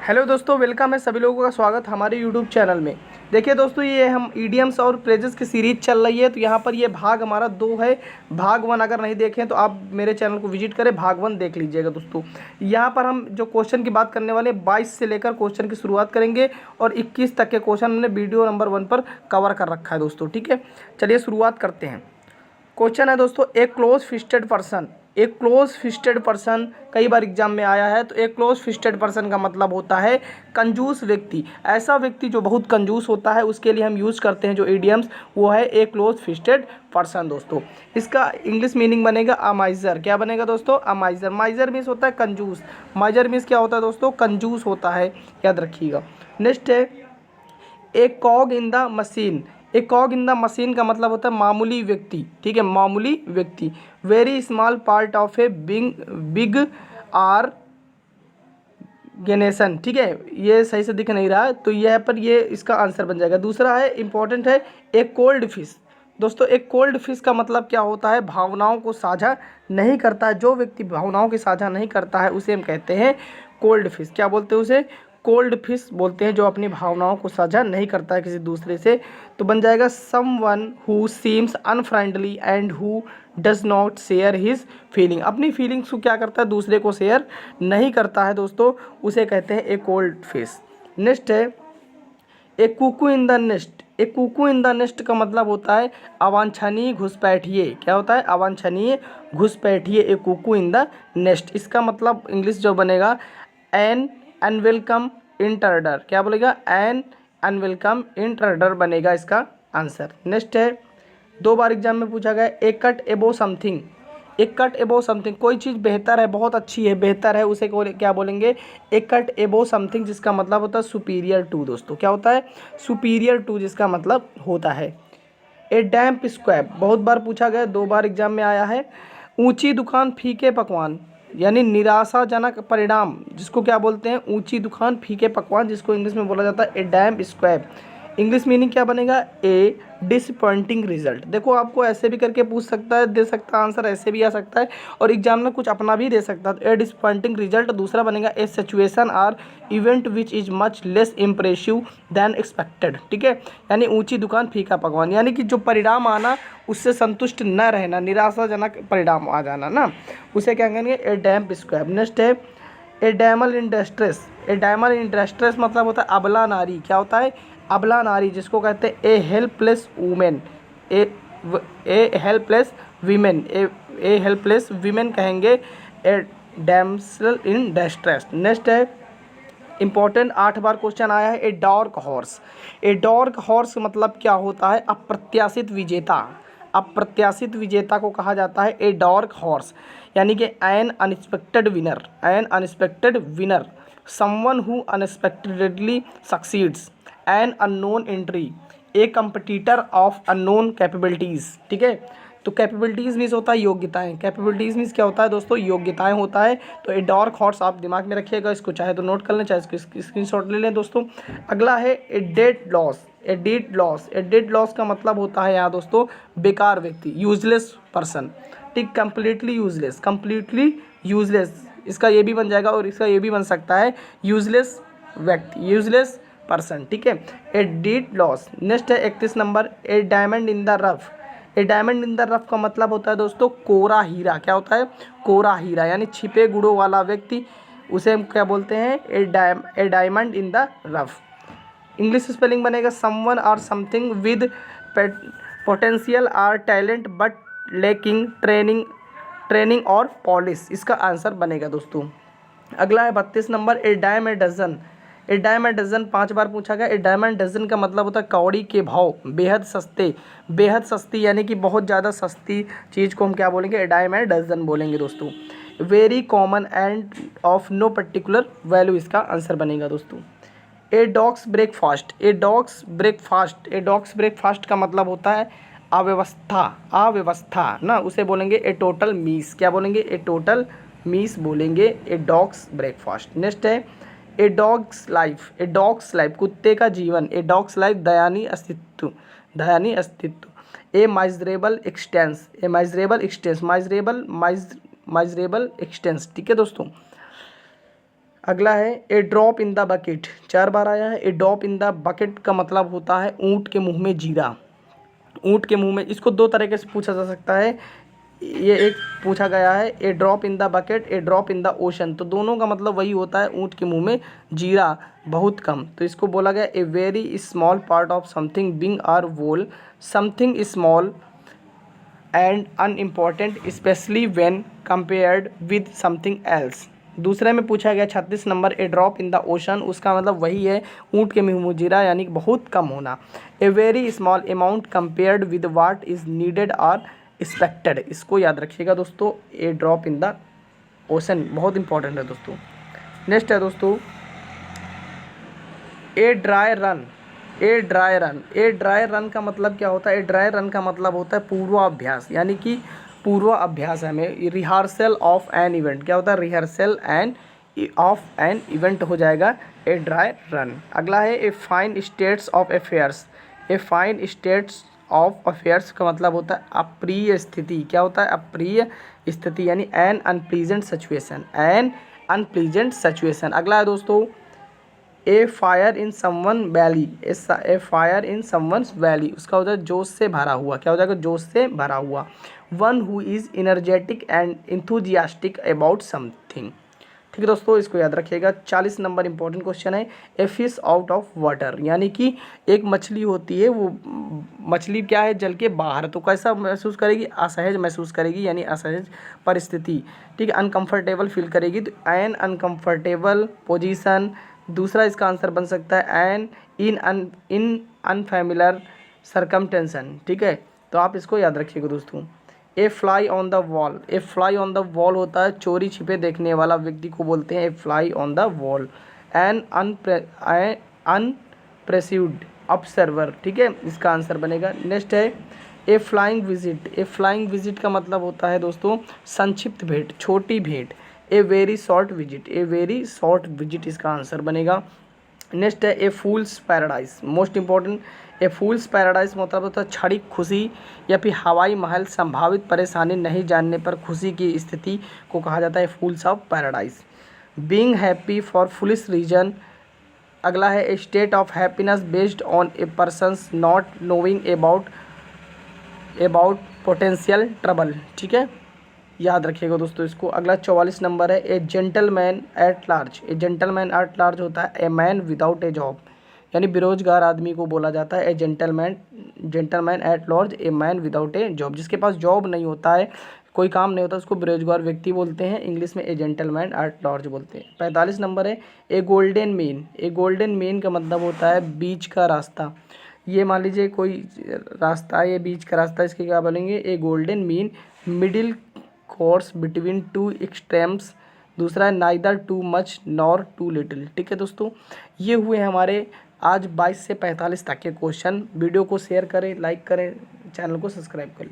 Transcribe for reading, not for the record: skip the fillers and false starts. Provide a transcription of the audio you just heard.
Hello दोस्तों, welcome है सभी लोगों का स्वागत हमारे यूट्यूब चैनल में। देखिए दोस्तों, ये हम ईडियम्स और फ्रेजेस की सीरीज चल रही है। तो यहाँ पर ये भाग हमारा 2 है। भाग 1 अगर नहीं देखें तो आप मेरे चैनल को विजिट करें, भाग 1 देख लीजिएगा दोस्तों। यहाँ पर हम जो क्वेश्चन की बात करने वाले 22 से लेकर क्वेश्चन की शुरुआत करेंगे और 21 तक के क्वेश्चन हमने वीडियो नंबर 1 पर कवर कर रखा है दोस्तों। ठीक है, चलिए शुरुआत करते हैं। क्वेश्चन है दोस्तों, एक क्लोज फिस्टेड पर्सन। एक क्लोज फिस्टेड पर्सन कई बार एग्जाम में आया है। तो एक क्लोज फिस्टेड पर्सन का मतलब होता है कंजूस व्यक्ति। ऐसा व्यक्ति जो बहुत कंजूस होता है, उसके लिए हम यूज़ करते हैं जो इडियम्स, वो है एक क्लोज फिस्टेड पर्सन दोस्तों। इसका इंग्लिश मीनिंग बनेगा अमाइजर। क्या बनेगा दोस्तों? अमाइजर। माइजर मीन्स होता है कंजूस। माइजर मीन्स क्या होता है दोस्तों? कंजूस होता है, याद रखिएगा। नेक्स्ट है एक कॉग इन द मशीन। एक कॉग इन द मशीन का मतलब होता है मामूली व्यक्ति। ठीक है, मामूली व्यक्ति। Very small part of a big organisation. ठीक है, ये सही से दिख नहीं रहा है तो यह पर ये इसका आंसर बन जाएगा। दूसरा है इंपॉर्टेंट है एक कोल्ड फिश। दोस्तों, एक कोल्ड फिश का मतलब क्या होता है? भावनाओं को साझा नहीं करता है। जो व्यक्ति भावनाओं की साझा नहीं करता है उसे हम कहते हैं कोल्ड फिश। क्या बोलते हैं उसे? कोल्ड फिश बोलते हैं, जो अपनी भावनाओं को साझा नहीं करता है किसी दूसरे से। तो बन जाएगा someone who seems unfriendly and who does not share his feeling. अपनी फीलिंग्स को क्या करता है? दूसरे को शेयर नहीं करता है दोस्तों, उसे कहते हैं ए कोल्ड फिश। नेक्स्ट है एक कुकू इन द नेस्ट। एक कुकू इन द नेस्ट का मतलब होता है अवांछनीय घुसपैठिए। क्या होता है? अवांछनीय घुसपैठिए। एक कुकू इन द नेस्ट, इसका मतलब इंग्लिश जो बनेगा एन अनवेलकम इंटरडर। क्या बोलेगा? एन अनवेलकम इंटरडर बनेगा इसका आंसर। नेक्स्ट है 2 बार एग्जाम में पूछा गया एक कट एबो समथिंग। एक कट एबो समथिंग, कोई चीज़ बेहतर है, बहुत अच्छी है, बेहतर है, उसे क्या बोलेंगे? एक कट एबो समथिंग, जिसका मतलब होता है सुपीरियर टू दोस्तों। क्या होता है? सुपीरियर टू, जिसका मतलब होता है। ए डैम्प स्क्वैब, बहुत बार पूछा गया, 2 बार एग्जाम में आया है। ऊंची दुकान फीके पकवान, यानी निराशाजनक परिणाम, जिसको क्या बोलते हैं? ऊंची दुकान फीके पकवान, जिसको इंग्लिश में बोला जाता है ए डैम्प स्क्वैब। इंग्लिश मीनिंग क्या बनेगा? ए डिसअपॉइंटिंग रिजल्ट। देखो, आपको ऐसे भी करके पूछ सकता है, दे सकता है आंसर, ऐसे भी आ सकता है और एग्जाम में कुछ अपना भी दे सकता है। तो ए डिसअपॉइंटिंग रिजल्ट। दूसरा बनेगा a situation or event which is much less impressive than expected. ठीक है, यानी ऊंची दुकान फीका पकवान, यानी कि जो परिणाम आना उससे संतुष्ट न रहना, निराशाजनक परिणाम आ जाना ना, उसे क्या कहेंगे? ए डैम्प स्क्वैब। नेक्स्ट है ए डैमल in distress. A डैमल in distress मतलब होता है अबला नारी। क्या होता है? अबला नारी, जिसको कहते हैं ए हेल्पलेस वुमेन। ए हेल्पलेस वीमेन। ए हेल्पलेस वीमेन कहेंगे ए डैमसल इन डिस्ट्रेस। नेक्स्ट है इंपॉर्टेंट, 8 बार क्वेश्चन आया है a dark horse. A dark horse मतलब क्या होता है? अप्रत्याशित विजेता। अप्रत्याशित विजेता को कहा जाता है ए डार्क हॉर्स, यानी कि N unexpected winner. N unexpected winner, someone who unexpectedly succeeds. An unknown entry, A competitor of unknown capabilities. ठीक है, तो कैपेबिलिटीज़ मीन्स होता है योग्यताएं। कैपेबिलिटीज़ मीन्स क्या होता है दोस्तों? योग्यताएं होता है। तो ए डार्क हॉर्स आप दिमाग में रखिएगा, इसको चाहे तो नोट कर लें, चाहे इसको स्क्रीनशॉट ले लें दोस्तों। अगला है a dead loss. A dead loss. A dead loss का मतलब होता है यहाँ दोस्तों बेकार व्यक्ति, यूजलेस पर्सन। ठीक, कंप्लीटली यूजलेस। कंप्लीटली यूजलेस, इसका ये भी बन जाएगा और इसका ये भी बन सकता है यूजलेस व्यक्ति, यूजलेस पर्सन। ठीक है, ए डेड लॉस। नेक्स्ट है 31 number A diamond in the rough. A diamond in the rough का मतलब होता है दोस्तों कोरा हीरा। क्या होता है? कोरा हीरा, यानी छिपे गुणों वाला व्यक्ति, उसे हम क्या बोलते हैं? A diamond in the rough. English spelling बनेगा समवन और समथिंग विद पोटेंशियल और टैलेंट बट लेकिंग ट्रेनिंग और पॉलिश, इसका आंसर बनेगा दोस्तों। अगला है 32 नंबर a dime a dozen. A dime a dozen 5 बार पूछा गया। ए डायमंड डजन का मतलब होता है कौड़ी के भाव, बेहद सस्ते। बेहद सस्ती, यानी कि बहुत ज़्यादा सस्ती चीज़ को हम क्या बोलेंगे? ए डायम ए डजन बोलेंगे दोस्तों। Very common and of no particular value, इसका आंसर बनेगा दोस्तों। A dog's breakfast. A dog's breakfast. A dog's breakfast का मतलब होता है अव्यवस्था। अव्यवस्था ना, उसे बोलेंगे ए टोटल मीस। क्या बोलेंगे? ए टोटल मीस बोलेंगे ए डॉग्स ब्रेकफास्ट। नेक्स्ट है ए डॉग्स लाइफ। ए डॉग्स लाइफ, कुत्ते का जीवन। ए डॉग्स लाइफ, दयानीय अस्तित्व। दयानीय अस्तित्व। ए माइजरेबल एक्सटेंस। ए माइजरेबल एक्सटेंस, माइजरेबल एक्सटेंस। ठीक है दोस्तों। अगला है a drop in the bucket, 4 बार आया है। A drop in the bucket का मतलब होता है ऊँट के मुंह में जीरा। ऊँट के मुंह में, इसको 2 तरीके से पूछा जा सकता है। ये एक पूछा गया है a drop in the bucket, a drop in the ocean, तो दोनों का मतलब वही होता है ऊँट के मुंह में जीरा बहुत कम। तो इसको बोला गया a very small part of something big or whole, something small and unimportant especially when compared with something else. दूसरे में पूछा गया 36 number a drop in the ocean, उसका मतलब वही है ऊँट के मुंह में जीरा यानी कि बहुत कम होना। A very small amount compared with what is needed or expected, इसको याद रखिएगा दोस्तों। A drop in the ocean बहुत इंपॉर्टेंट है दोस्तों। नेक्स्ट है दोस्तों a dry run, a dry run. A dry run का मतलब क्या होता है? ए ड्राई रन का मतलब होता है पूर्वाभ्यास, यानी कि पूर्वाभ्यास हमें रिहर्सल ऑफ एन इवेंट, क्या होता है? Rehearsal end of an event हो जाएगा ए ड्राई रन। अगला है a fine states of affairs. A fine states of affairs का मतलब होता है अप्रिय स्थिति, क्या होता है? अप्रिय स्थिति यानी an unpleasant situation, an unpleasant situation. अगला है दोस्तों a fire in someone valley, a fire in someone's valley, उसका होता है जोश से भरा हुआ, क्या हो जाएगा? जोश से भरा हुआ। One who is energetic and enthusiastic about something. ठीक है दोस्तों, इसको याद रखिएगा। 40 नंबर इंपॉर्टेंट क्वेश्चन है a fish out of water, यानी कि एक मछली होती है, वो मछली क्या है? जल के बाहर, तो कैसा महसूस करेगी? असहज महसूस करेगी, यानी असहज परिस्थिति। ठीक है, अनकंफर्टेबल फील करेगी, तो एन अनकंफर्टेबल पोजीशन। दूसरा इसका आंसर बन सकता है एन इन अनफैमिलियर सर्कमटेंशन। ठीक है, तो आप इसको याद रखिएगा दोस्तों। A fly on the wall, a fly on the wall होता है चोरी छिपे देखने वाला व्यक्ति को बोलते हैं a fly on the wall. An unperceived observer. ठीक है, इसका आंसर बनेगा। नेक्स्ट है a flying visit. A flying visit का मतलब होता है दोस्तों संक्षिप्त भेंट, छोटी भेंट। A very short visit, a very short visit इसका आंसर बनेगा। नेक्स्ट है a fool's paradise, most important. A fool's paradise मतलब होता है क्षणिक खुशी या फिर हवाई महल, संभावित परेशानी नहीं जानने पर खुशी की स्थिति को कहा जाता है fools of paradise. Being happy for foolish reason. अगला है a state of happiness based on a person's not knowing about potential trouble. ठीक है, याद रखिएगा दोस्तों इसको। अगला 44 नंबर है ए gentleman at large. A gentleman at large होता है a man without A job, यानी बेरोजगार आदमी को बोला जाता है ए gentleman at large, a man without A job. जिसके पास जॉब नहीं होता है, कोई काम नहीं होता, उसको बेरोजगार व्यक्ति बोलते हैं, इंग्लिश में ए जेंटलमैन एट लार्ज बोलते हैं। 45 नंबर है ए गोल्डन मीन। ए गोल्डन मीन का मतलब होता है बीच का रास्ता। ये मान लीजिए कोई रास्ता है, ये बीच का रास्ता, इसके क्या बोलेंगे? A golden mean. Middle course between two extremes. दूसरा है neither too much nor too little. ठीक है दोस्तों, ये हुए हमारे आज 22 से 45 तक के क्वेश्चन। वीडियो को शेयर करें, लाइक करें, चैनल को सब्सक्राइब करें।